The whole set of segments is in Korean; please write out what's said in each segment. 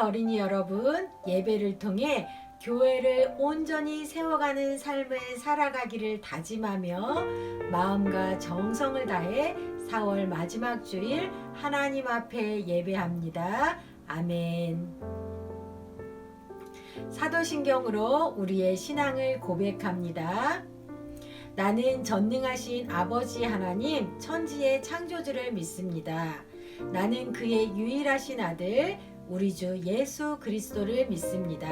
어린이 여러분, 예배를 통해 교회를 온전히 세워가는 삶을 살아가기를 다짐하며 마음과 정성을 다해 4월 마지막 주일 하나님 앞에 예배합니다. 아멘. 사도신경으로 우리의 신앙을 고백합니다. 나는 전능하신 아버지 하나님 천지의 창조주를 믿습니다. 나는 그의 유일하신 아들 우리 주 예수 그리스도를 믿습니다.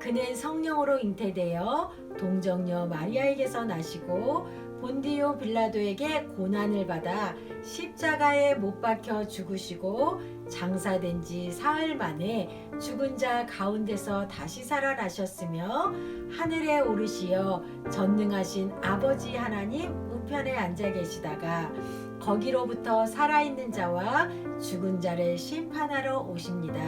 그는 성령으로 잉태되어 동정녀 마리아에게서 나시고 본디오 빌라도에게 고난을 받아 십자가에 못 박혀 죽으시고 장사된 지 사흘 만에 죽은 자 가운데서 다시 살아나셨으며 하늘에 오르시어 전능하신 아버지 하나님 우편에 앉아 계시다가 거기로부터 살아있는 자와 죽은 자를 심판하러 오십니다.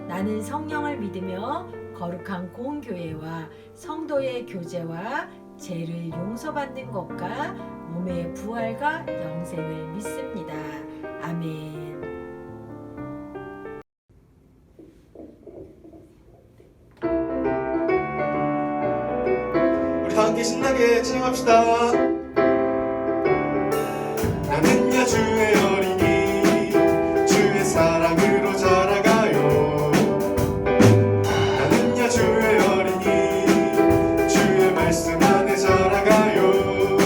나는 성령을 믿으며 거룩한 공교회와 성도의 교제와 죄를 용서받는 것과 몸의 부활과 영생을 믿습니다. 아멘. 우리 다 함께 신나게 찬양합시다. 나는야 주의 어린이 주의 사랑으로 자라가요. 나는야 주의 어린이 주의 말씀 안에 자라가요.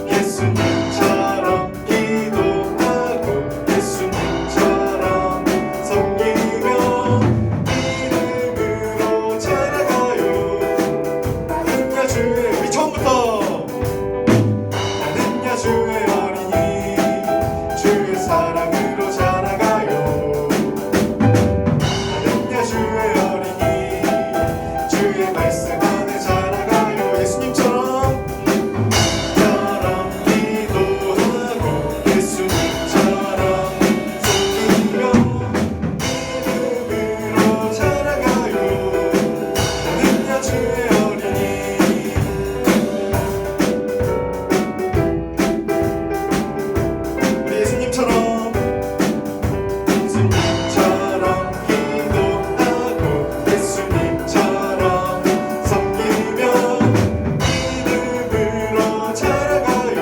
예수님처럼 기도하고 예수님처럼 섬기며 믿음으로 자라가요. 나는야 주의 우리 처음부터 나는야 주의 어린이 주의 사랑으로 자라가요. 나는야 주의 어린이 주의 말씀 안에 자라가요. 예수님처럼 기도하고 예수님처럼 섬기며 믿음으로 자라가요. 나는야 주의 어린이 우리 예수님처럼 기도하고 예수님처럼 섬기며 믿음으로 자라가요.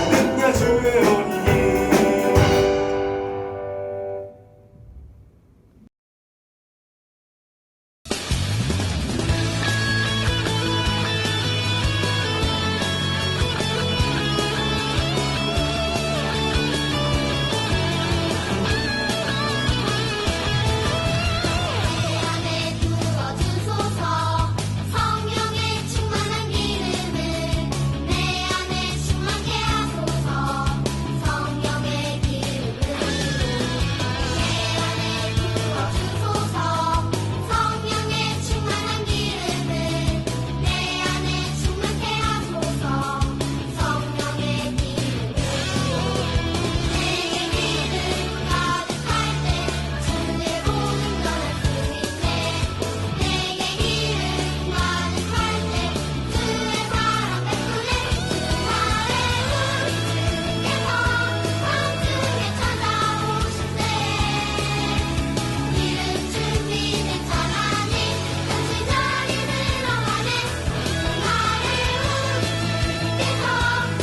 나는야 주의 어린이 안에 부어주소서 성령의 충만한 기름을 내 안에 충만케 하소서 성령의 기름을 내 안에 부어주소서 성령의 충만한 기름을 내 안에 충만케 하소서 성령의 기름을 내게 기름 가득할 때 주의 모든 것을 수 있네 내게 기름 가득할 때 주의 사랑 베푸네 주말에 우리 주께서 밤중에 찾아오실 때 기름 준비된 자만이 같이 자리 들어가네 주말에 우리 주께서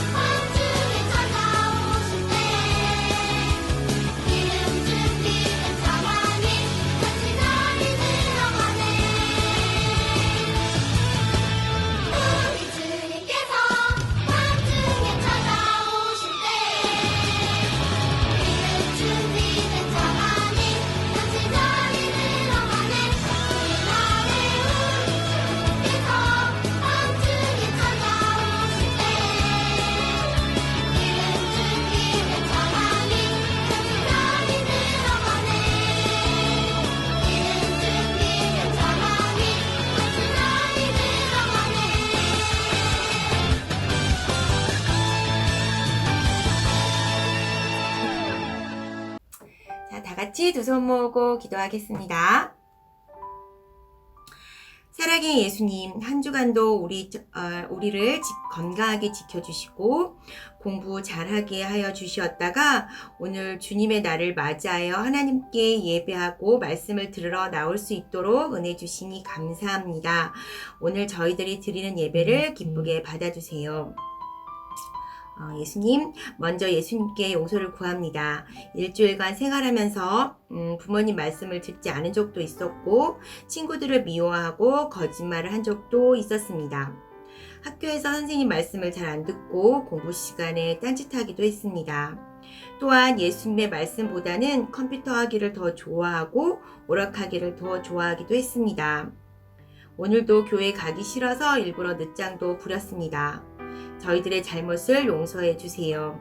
밤중에 찾아오실 때 기름 준비된 자만이 같이 자리 들어가네 우리 주님께서 밤중에 찾아오실 때 기름 준비된 자만이 같이 자리 들어가네 주말에 우리 주님께서 밤중에 찾아오실 때 기름 준비된 자만이 같이 자리 들어가네 기름 준비된 자만이 같이 자리 자, 다 같이 두 손 모으고 기도하겠습니다. 사랑의 예수님, 한 주간도 우리를 건강하게 지켜주시고 공부 잘하게 하여 주시었다가 오늘 주님의 날을 맞이하여 하나님께 예배하고 말씀을 들으러 나올 수 있도록 은혜 주시니 감사합니다. 오늘 저희들이 드리는 예배를 기쁘게 받아주세요. 예수님, 먼저 예수님께 용서를 구합니다. 일주일간 생활하면서 부모님 말씀을 듣지 않은 적도 있었고 친구들을 미워하고 거짓말을 한 적도 있었습니다. 학교에서 선생님 말씀을 잘 안 듣고 공부 시간에 딴짓하기도 했습니다. 또한 예수님의 말씀보다는 컴퓨터 하기를 더 좋아하고 오락하기를 더 좋아하기도 했습니다. 오늘도 교회 가기 싫어서 일부러 늦장도 부렸습니다. 저희들의 잘못을 용서해 주세요.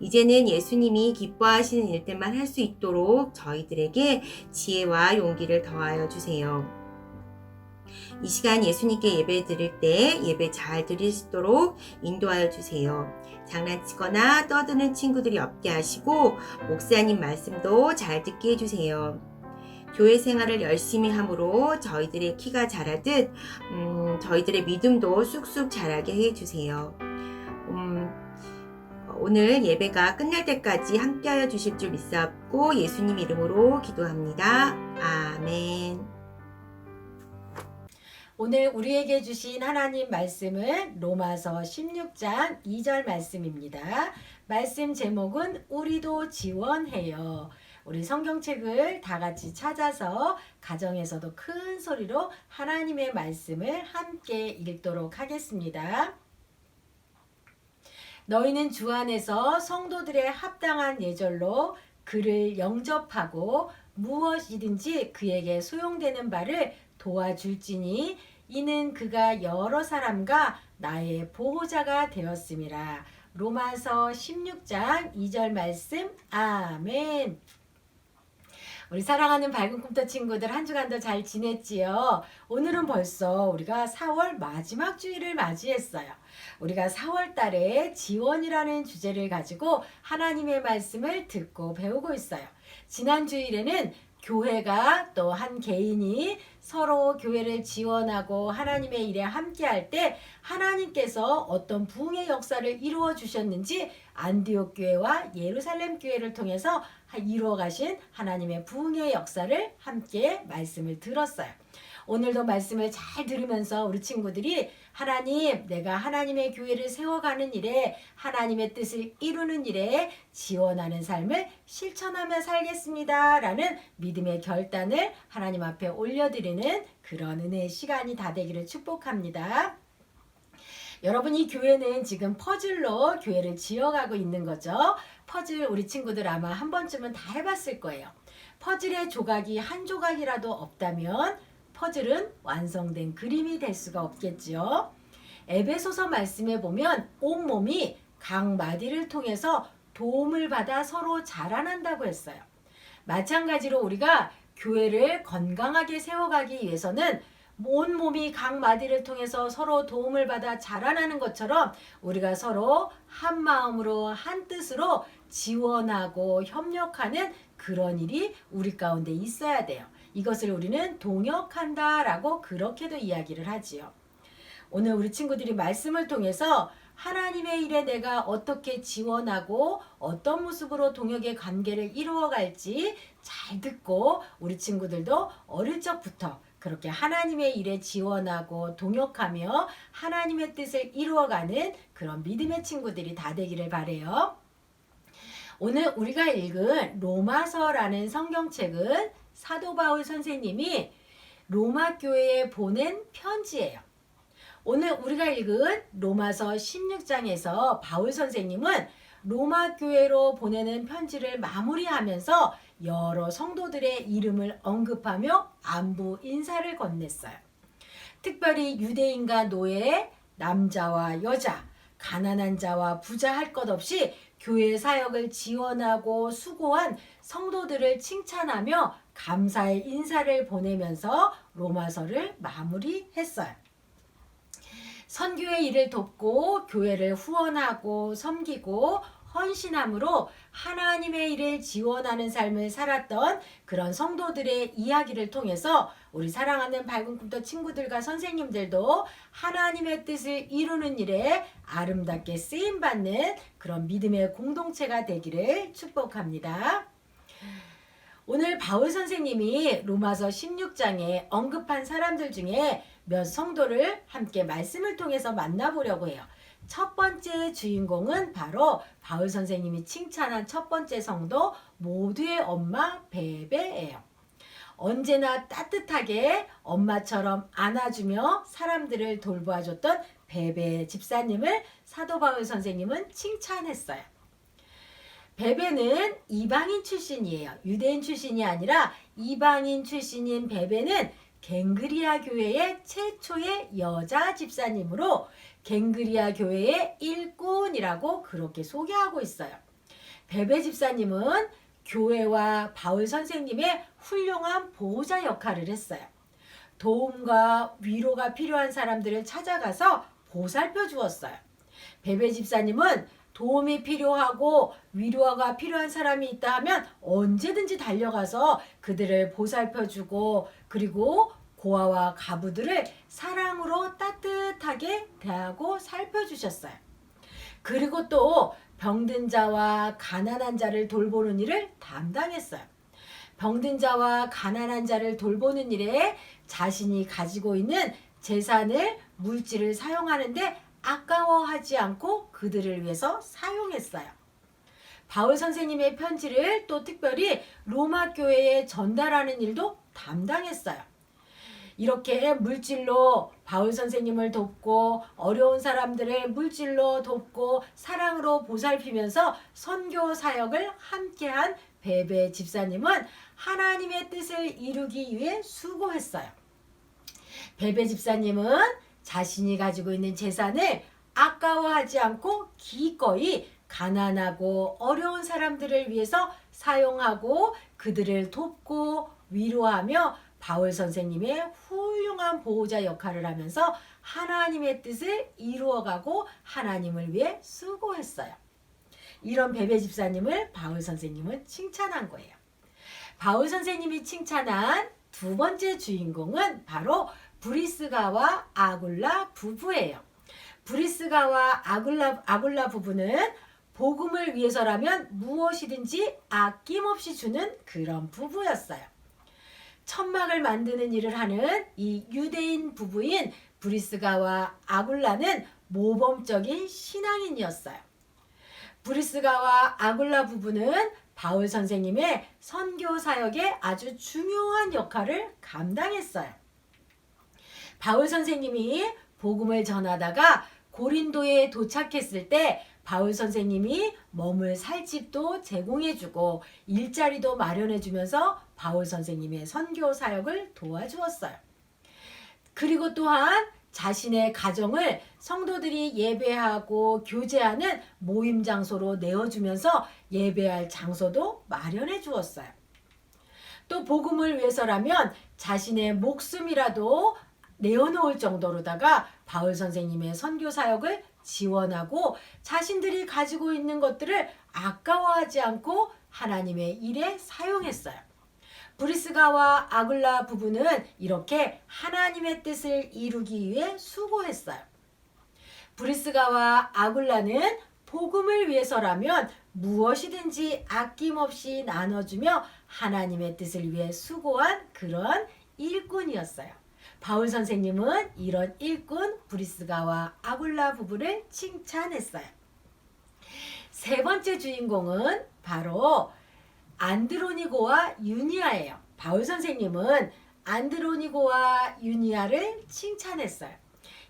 이제는 예수님이 기뻐하시는 일들만 할 수 있도록 저희들에게 지혜와 용기를 더하여 주세요. 이 시간 예수님께 예배 드릴 때 예배 잘 드릴 수 있도록 인도하여 주세요. 장난치거나 떠드는 친구들이 없게 하시고 목사님 말씀도 잘 듣게 해주세요. 교회 생활을 열심히 함으로 저희들의 키가 자라듯 저희들의 믿음도 쑥쑥 자라게 해주세요. 오늘 예배가 끝날 때까지 함께하여 주실 줄 믿사옵고 예수님 이름으로 기도합니다. 아멘. 오늘 우리에게 주신 하나님 말씀은 로마서 16장 2절 말씀입니다. 말씀 제목은 우리도 지원해요. 우리 성경책을 다 같이 찾아서 가정에서도 큰 소리로 하나님의 말씀을 함께 읽도록 하겠습니다. 너희는 주 안에서 성도들의 합당한 예절로 그를 영접하고 무엇이든지 그에게 소용되는 바를 도와줄지니 이는 그가 여러 사람과 나의 보호자가 되었음이라. 로마서 16장 2절 말씀. 아멘. 우리 사랑하는 밝은 꿈터 친구들 한 주간도 잘 지냈지요? 오늘은 벌써 우리가 4월 마지막 주일을 맞이했어요. 우리가 4월 달에 지원이라는 주제를 가지고 하나님의 말씀을 듣고 배우고 있어요. 지난 주일에는 교회가 또 한 개인이 서로 교회를 지원하고 하나님의 일에 함께할 때 하나님께서 어떤 부흥의 역사를 이루어 주셨는지 안디옥 교회와 예루살렘 교회를 통해서 이루어 가신 하나님의 부흥의 역사를 함께 말씀을 들었어요. 오늘도 말씀을 잘 들으면서 우리 친구들이 하나님, 내가 하나님의 교회를 세워가는 일에 하나님의 뜻을 이루는 일에 지원하는 삶을 실천하며 살겠습니다 라는 믿음의 결단을 하나님 앞에 올려드리는 그런 은혜의 시간이 다 되기를 축복합니다. 여러분, 이 교회는 지금 퍼즐로 교회를 지어가고 있는 거죠. 퍼즐 우리 친구들 아마 한 번쯤은 다 해봤을 거예요. 퍼즐의 조각이 한 조각이라도 없다면 퍼즐은 완성된 그림이 될 수가 없겠죠. 에베소서 말씀에 보면 온몸이 각 마디를 통해서 도움을 받아 서로 자라난다고 했어요. 마찬가지로 우리가 교회를 건강하게 세워가기 위해서는 온몸이 각 마디를 통해서 서로 도움을 받아 자라나는 것처럼 우리가 서로 한 마음으로 한 뜻으로 지원하고 협력하는 그런 일이 우리 가운데 있어야 돼요. 이것을 우리는 동역한다라고 그렇게도 이야기를 하지요. 오늘 우리 친구들이 말씀을 통해서 하나님의 일에 내가 어떻게 지원하고 어떤 모습으로 동역의 관계를 이루어갈지 잘 듣고 우리 친구들도 어릴 적부터 그렇게 하나님의 일에 지원하고 동역하며 하나님의 뜻을 이루어가는 그런 믿음의 친구들이 다 되기를 바라요. 오늘 우리가 읽은 로마서라는 성경책은 사도 바울 선생님이 로마 교회에 보낸 편지예요. 오늘 우리가 읽은 로마서 16장에서 바울 선생님은 로마 교회로 보내는 편지를 마무리하면서 여러 성도들의 이름을 언급하며 안부 인사를 건넸어요. 특별히 유대인과 노예, 남자와 여자, 가난한 자와 부자 할 것 없이 교회 사역을 지원하고 수고한 성도들을 칭찬하며 감사의 인사를 보내면서 로마서를 마무리했어요. 선교의 일을 돕고 교회를 후원하고 섬기고 헌신함으로 하나님의 일을 지원하는 삶을 살았던 그런 성도들의 이야기를 통해서 우리 사랑하는 밝은 꿈터 친구들과 선생님들도 하나님의 뜻을 이루는 일에 아름답게 쓰임받는 그런 믿음의 공동체가 되기를 축복합니다. 오늘 바울 선생님이 로마서 16장에 언급한 사람들 중에 몇 성도를 함께 말씀을 통해서 만나보려고 해요. 첫 번째 주인공은 바로 바울 선생님이 칭찬한 첫 번째 성도 모두의 엄마 베베예요. 언제나 따뜻하게 엄마처럼 안아주며 사람들을 돌보아줬던 베베 집사님을 사도 바울 선생님은 칭찬했어요. 베베는 이방인 출신이에요. 유대인 출신이 아니라 이방인 출신인 베베는 갱그리아 교회의 최초의 여자 집사님으로 갱그리아 교회의 일꾼이라고 그렇게 소개하고 있어요. 베베 집사님은 교회와 바울 선생님의 훌륭한 보호자 역할을 했어요. 도움과 위로가 필요한 사람들을 찾아가서 보살펴 주었어요. 베베 집사님은 도움이 필요하고 위로가 필요한 사람이 있다 하면 언제든지 달려가서 그들을 보살펴주고 그리고 고아와 가부들을 사랑으로 따뜻하게 대하고 살펴주셨어요. 그리고 또 병든 자와 가난한 자를 돌보는 일을 담당했어요. 병든 자와 가난한 자를 돌보는 일에 자신이 가지고 있는 재산을 물질을 사용하는데 아까워하지 않고 그들을 위해서 사용했어요. 바울 선생님의 편지를 또 특별히 로마 교회에 전달하는 일도 담당했어요. 이렇게 물질로 바울 선생님을 돕고 어려운 사람들을 물질로 돕고 사랑으로 보살피면서 선교 사역을 함께한 베베 집사님은 하나님의 뜻을 이루기 위해 수고했어요. 베베 집사님은 자신이 가지고 있는 재산을 아까워하지 않고 기꺼이 가난하고 어려운 사람들을 위해서 사용하고 그들을 돕고 위로하며 바울 선생님의 훌륭한 보호자 역할을 하면서 하나님의 뜻을 이루어가고 하나님을 위해 수고했어요. 이런 베베 집사님을 바울 선생님은 칭찬한 거예요. 바울 선생님이 칭찬한 두 번째 주인공은 바로 브리스가와 아굴라 부부예요. 브리스가와 아굴라 부부는 복음을 위해서라면 무엇이든지 아낌없이 주는 그런 부부였어요. 천막을 만드는 일을 하는 이 유대인 부부인 브리스가와 아굴라는 모범적인 신앙인이었어요. 브리스가와 아굴라 부부는 바울 선생님의 선교 사역에 아주 중요한 역할을 감당했어요. 바울 선생님이 복음을 전하다가 고린도에 도착했을 때 바울 선생님이 머물 살 집도 제공해주고 일자리도 마련해주면서 바울 선생님의 선교 사역을 도와주었어요. 그리고 또한 자신의 가정을 성도들이 예배하고 교제하는 모임 장소로 내어주면서 예배할 장소도 마련해 주었어요. 또 복음을 위해서라면 자신의 목숨이라도 내어놓을 정도로다가 바울 선생님의 선교 사역을 지원하고 자신들이 가지고 있는 것들을 아까워하지 않고 하나님의 일에 사용했어요. 브리스가와 아굴라 부부는 이렇게 하나님의 뜻을 이루기 위해 수고했어요. 브리스가와 아굴라는 복음을 위해서라면 무엇이든지 아낌없이 나눠주며 하나님의 뜻을 위해 수고한 그런 일꾼이었어요. 바울 선생님은 이런 일꾼 브리스가와 아굴라 부부를 칭찬했어요. 세 번째 주인공은 바로 안드로니고와 유니아예요. 바울 선생님은 안드로니고와 유니아를 칭찬했어요.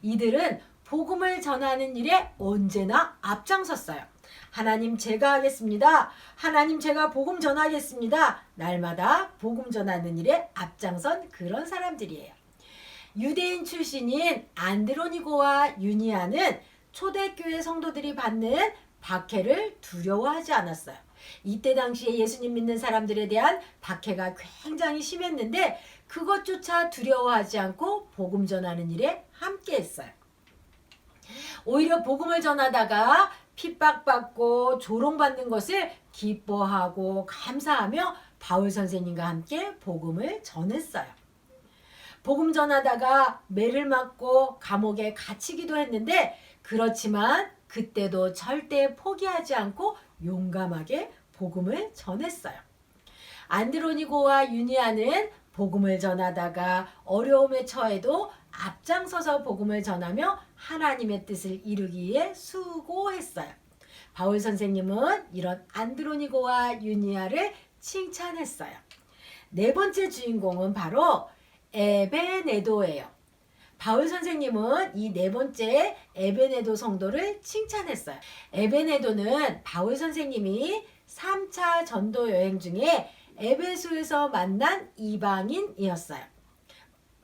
이들은 복음을 전하는 일에 언제나 앞장섰어요. 하나님 제가 하겠습니다. 하나님 제가 복음 전하겠습니다. 날마다 복음 전하는 일에 앞장선 그런 사람들이에요. 유대인 출신인 안드로니고와 유니아는 초대교회 성도들이 받는 박해를 두려워하지 않았어요. 이때 당시에 예수님 믿는 사람들에 대한 박해가 굉장히 심했는데 그것조차 두려워하지 않고 복음 전하는 일에 함께했어요. 오히려 복음을 전하다가 핍박받고 조롱받는 것을 기뻐하고 감사하며 바울 선생님과 함께 복음을 전했어요. 복음 전하다가 매를 맞고 감옥에 갇히기도 했는데 그렇지만 그때도 절대 포기하지 않고 용감하게 복음을 전했어요. 안드로니고와 유니아는 복음을 전하다가 어려움에 처해도 앞장서서 복음을 전하며 하나님의 뜻을 이루기 위해 수고했어요. 바울 선생님은 이런 안드로니고와 유니아를 칭찬했어요. 네 번째 주인공은 바로 에베네도예요. 바울 선생님은 이 네 번째 에베네도 성도를 칭찬했어요. 에베네도는 바울 선생님이 3차 전도 여행 중에 에베소에서 만난 이방인이었어요.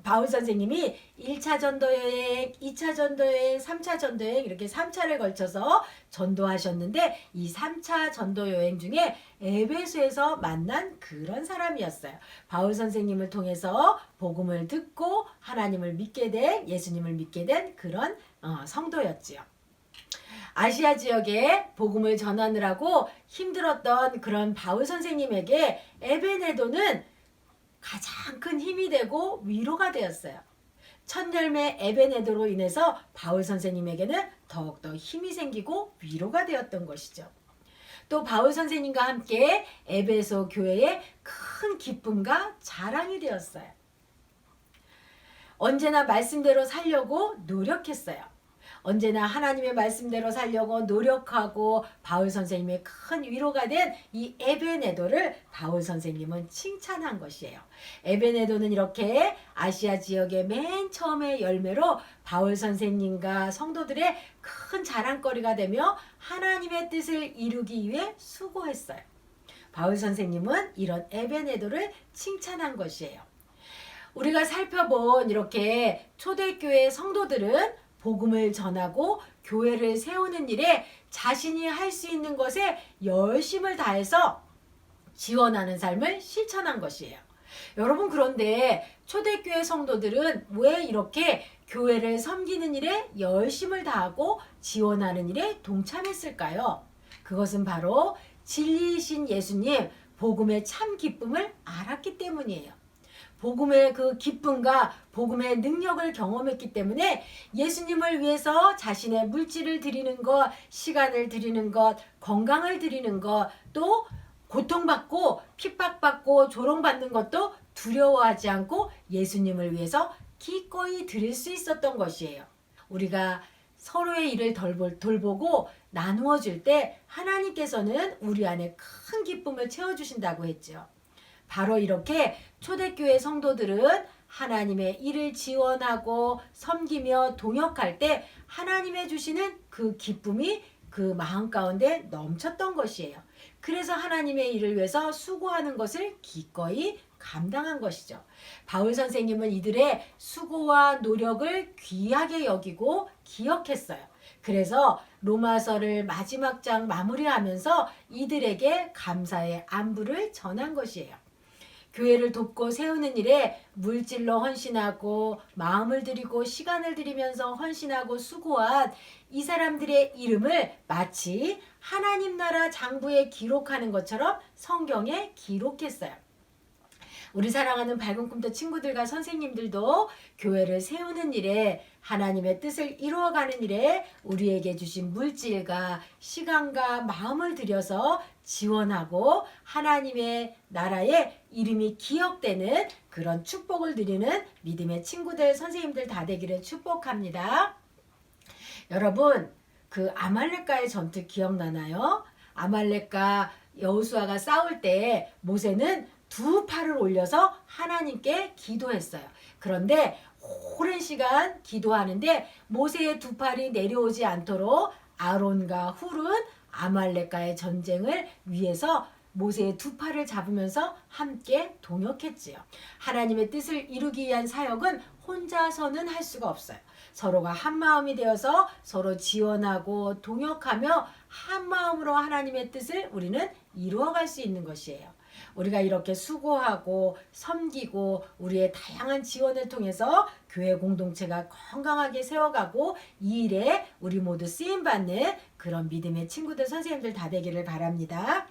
바울 선생님이 1차 전도여행, 2차 전도여행, 3차 전도여행 이렇게 3차를 걸쳐서 전도하셨는데 이 3차 전도여행 중에 에베소에서 만난 그런 사람이었어요. 바울 선생님을 통해서 복음을 듣고 하나님을 믿게 된, 예수님을 믿게 된 그런 성도였지요. 아시아 지역에 복음을 전하느라고 힘들었던 그런 바울 선생님에게 에베네도는 가장 큰 힘이 되고 위로가 되었어요. 첫 열매 에베네도로 인해서 바울 선생님에게는 더욱더 힘이 생기고 위로가 되었던 것이죠. 또 바울 선생님과 함께 에베소 교회에 큰 기쁨과 자랑이 되었어요. 언제나 말씀대로 살려고 노력했어요. 언제나 하나님의 말씀대로 살려고 노력하고 바울 선생님의 큰 위로가 된 이 에베네도를 바울 선생님은 칭찬한 것이에요. 에베네도는 이렇게 아시아 지역의 맨 처음의 열매로 바울 선생님과 성도들의 큰 자랑거리가 되며 하나님의 뜻을 이루기 위해 수고했어요. 바울 선생님은 이런 에베네도를 칭찬한 것이에요. 우리가 살펴본 이렇게 초대교회 성도들은 복음을 전하고 교회를 세우는 일에 자신이 할 수 있는 것에 열심을 다해서 지원하는 삶을 실천한 것이에요. 여러분 그런데 초대교회 성도들은 왜 이렇게 교회를 섬기는 일에 열심을 다하고 지원하는 일에 동참했을까요? 그것은 바로 진리이신 예수님 복음의 참 기쁨을 알았기 때문이에요. 복음의 그 기쁨과 복음의 능력을 경험했기 때문에 예수님을 위해서 자신의 물질을 드리는 것, 시간을 드리는 것, 건강을 드리는 것, 또 고통받고 핍박받고 조롱받는 것도 두려워하지 않고 예수님을 위해서 기꺼이 드릴 수 있었던 것이에요. 우리가 서로의 일을 돌보고 나누어 줄 때 하나님께서는 우리 안에 큰 기쁨을 채워주신다고 했죠. 바로 이렇게 초대교회 성도들은 하나님의 일을 지원하고 섬기며 동역할 때 하나님의 주시는 그 기쁨이 그 마음 가운데 넘쳤던 것이에요. 그래서 하나님의 일을 위해서 수고하는 것을 기꺼이 감당한 것이죠. 바울 선생님은 이들의 수고와 노력을 귀하게 여기고 기억했어요. 그래서 로마서를 마지막 장 마무리하면서 이들에게 감사의 안부를 전한 것이에요. 교회를 돕고 세우는 일에 물질로 헌신하고 마음을 들이고 시간을 들이면서 헌신하고 수고한 이 사람들의 이름을 마치 하나님 나라 장부에 기록하는 것처럼 성경에 기록했어요. 우리 사랑하는 밝은 꿈터 친구들과 선생님들도 교회를 세우는 일에 하나님의 뜻을 이루어가는 일에 우리에게 주신 물질과 시간과 마음을 들여서 지원하고 하나님의 나라에 이름이 기억되는 그런 축복을 드리는 믿음의 친구들, 선생님들 다 되기를 축복합니다. 여러분, 그 아말렉과의 전투 기억나나요? 아말렉과 여호수아가 싸울 때 모세는 두 팔을 올려서 하나님께 기도했어요. 그런데 오랜 시간 기도하는데 모세의 두 팔이 내려오지 않도록 아론과 훌은 아말렉과의 전쟁을 위해서 모세의 두 팔을 잡으면서 함께 동역했지요. 하나님의 뜻을 이루기 위한 사역은 혼자서는 할 수가 없어요. 서로가 한 마음이 되어서 서로 지원하고 동역하며 한 마음으로 하나님의 뜻을 우리는 이루어갈 수 있는 것이에요. 우리가 이렇게 수고하고 섬기고 우리의 다양한 지원을 통해서 교회 공동체가 건강하게 세워가고 이 일에 우리 모두 쓰임받는 그런 믿음의 친구들, 선생님들 다 되기를 바랍니다.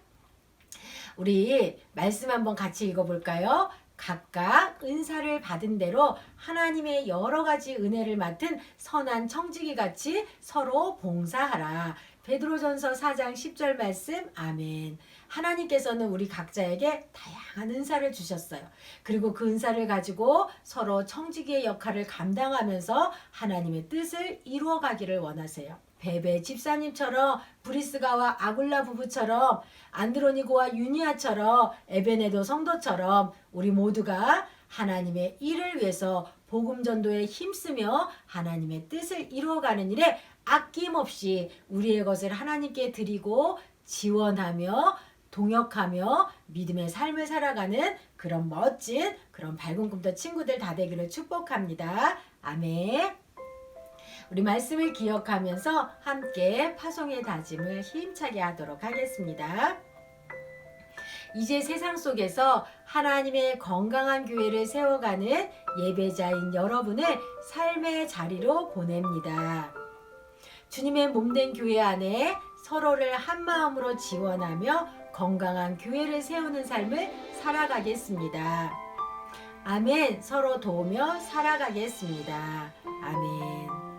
우리 말씀 한번 같이 읽어볼까요? 각각 은사를 받은 대로 하나님의 여러 가지 은혜를 맡은 선한 청지기 같이 서로 봉사하라. 베드로전서 4장 10절 말씀. 아멘. 하나님께서는 우리 각자에게 다양한 은사를 주셨어요. 그리고 그 은사를 가지고 서로 청지기의 역할을 감당하면서 하나님의 뜻을 이루어가기를 원하세요. 베베 집사님처럼 브리스가와 아굴라 부부처럼 안드로니고와 유니아처럼 에베네도 성도처럼 우리 모두가 하나님의 일을 위해서 복음 전도에 힘쓰며 하나님의 뜻을 이루어가는 일에 아낌없이 우리의 것을 하나님께 드리고 지원하며 동역하며 믿음의 삶을 살아가는 그런 멋진 그런 밝은 꿈터 친구들 다 되기를 축복합니다. 아멘. 우리 말씀을 기억하면서 함께 파송의 다짐을 힘차게 하도록 하겠습니다. 이제 세상 속에서 하나님의 건강한 교회를 세워가는 예배자인 여러분을 삶의 자리로 보냅니다. 주님의 몸된 교회 안에 서로를 한마음으로 지원하며 건강한 교회를 세우는 삶을 살아가겠습니다. 아멘. 서로 도우며 살아가겠습니다. 아멘.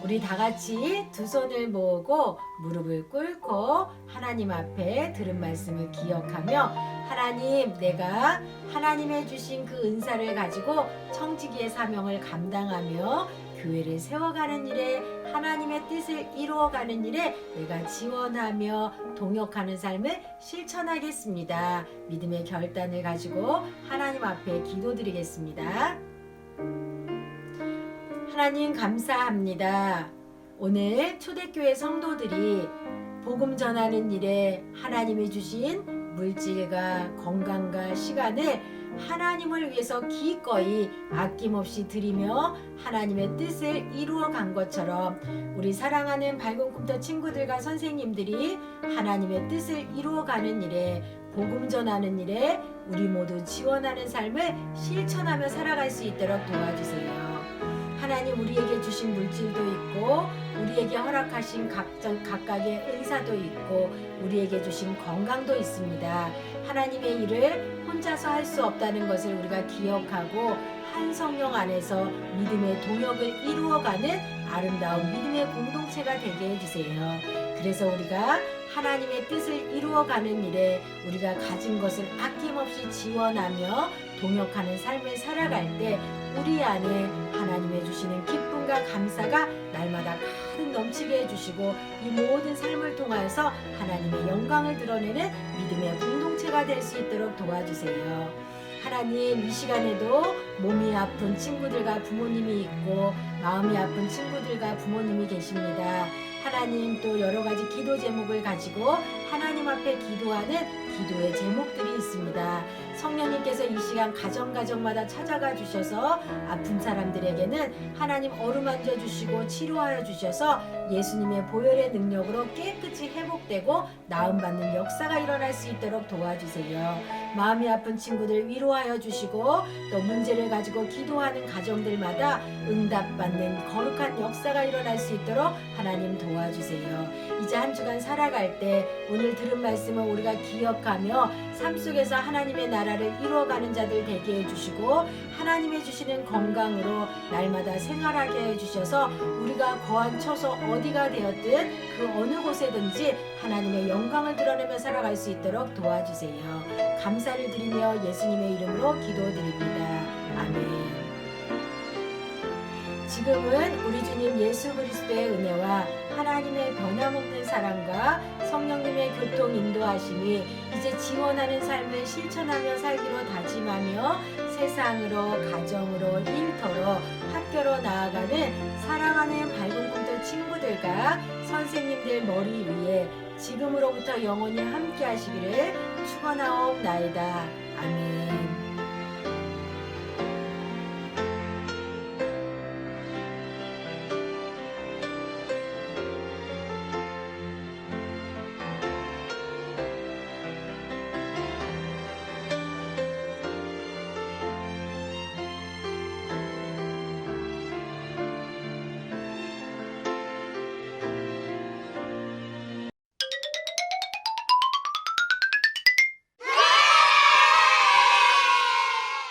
우리 다 같이 두 손을 모으고 무릎을 꿇고 하나님 앞에 들은 말씀을 기억하며 하나님, 내가 하나님의 주신 그 은사를 가지고 청지기의 사명을 감당하며 교회를 세워가는 일에 하나님의 뜻을 이루어가는 일에 내가 지원하며 동역하는 삶을 실천하겠습니다. 믿음의 결단을 가지고 하나님 앞에 기도드리겠습니다. 하나님 감사합니다. 오늘 초대교회 성도들이 복음 전하는 일에 하나님이 주신 물질과 건강과 시간을 하나님을 위해서 기꺼이 아낌없이 드리며 하나님의 뜻을 이루어 간 것처럼 우리 사랑하는 밝은 꿈터 친구들과 선생님들이 하나님의 뜻을 이루어 가는 일에 복음 전하는 일에 우리 모두 지원하는 삶을 실천하며 살아갈 수 있도록 도와주세요. 하나님, 우리에게 주신 물질도 있고 우리에게 허락하신 각각의 은사도 있고 우리에게 주신 건강도 있습니다. 하나님의 일을 혼자서 할 수 없다는 것을 우리가 기억하고 한 성령 안에서 믿음의 동역을 이루어가는 아름다운 믿음의 공동체가 되게 해주세요. 그래서 우리가 하나님의 뜻을 이루어가는 일에 우리가 가진 것을 아낌없이 지원하며 동역하는 삶을 살아갈 때 우리 안에 하나님의 주시는 기쁨과 감사가 날마다 가득 넘치게 해주시고 이 모든 삶을 통하여서 하나님의 영광을 드러내는 믿음의 공동체가 될 수 있도록 도와주세요. 하나님, 이 시간에도 몸이 아픈 친구들과 부모님이 있고 마음이 아픈 친구들과 부모님이 계십니다. 하나님, 또 여러 가지 기도 제목을 가지고 하나님 앞에 기도하는 기도의 제목들이 있습니다. 성령님께서 이 시간 가정마다 찾아가 주셔서 아픈 사람들에게는 하나님 어루만져 주시고 치료하여 주셔서 예수님의 보혈의 능력으로 깨끗이 회복되고 나음받는 역사가 일어날 수 있도록 도와주세요. 마음이 아픈 친구들 위로하여 주시고 또 문제를 가지고 기도하는 가정들마다 응답받는 거룩한 역사가 일어날 수 있도록 하나님 도와주세요. 이제 한 주간 살아갈 때 오늘 들은 말씀을 우리가 기억하며 삶 속에서 하나님의 나라를 이루어가는 자들 되게 해주시고 하나님의 주시는 건강으로 날마다 생활하게 해주셔서 우리가 거한 처소 어디가 되었든 그 어느 곳에든지 하나님의 영광을 드러내며 살아갈 수 있도록 도와주세요. 감사를 드리며 예수님의 이름으로 기도드립니다. 아멘. 지금은 우리 주님 예수 그리스도의 은혜와 하나님의 변함없는 사랑과 성령님의 교통 인도하심이 이제 지원하는 삶을 실천하며 살기로 다짐하며 세상으로, 가정으로, 일터로, 학교로 나아가는 사랑하는 밝은 꿈터 친구들과 선생님들 머리 위에 지금으로부터 영원히 함께 하시기를 축원하옵나이다. 아멘.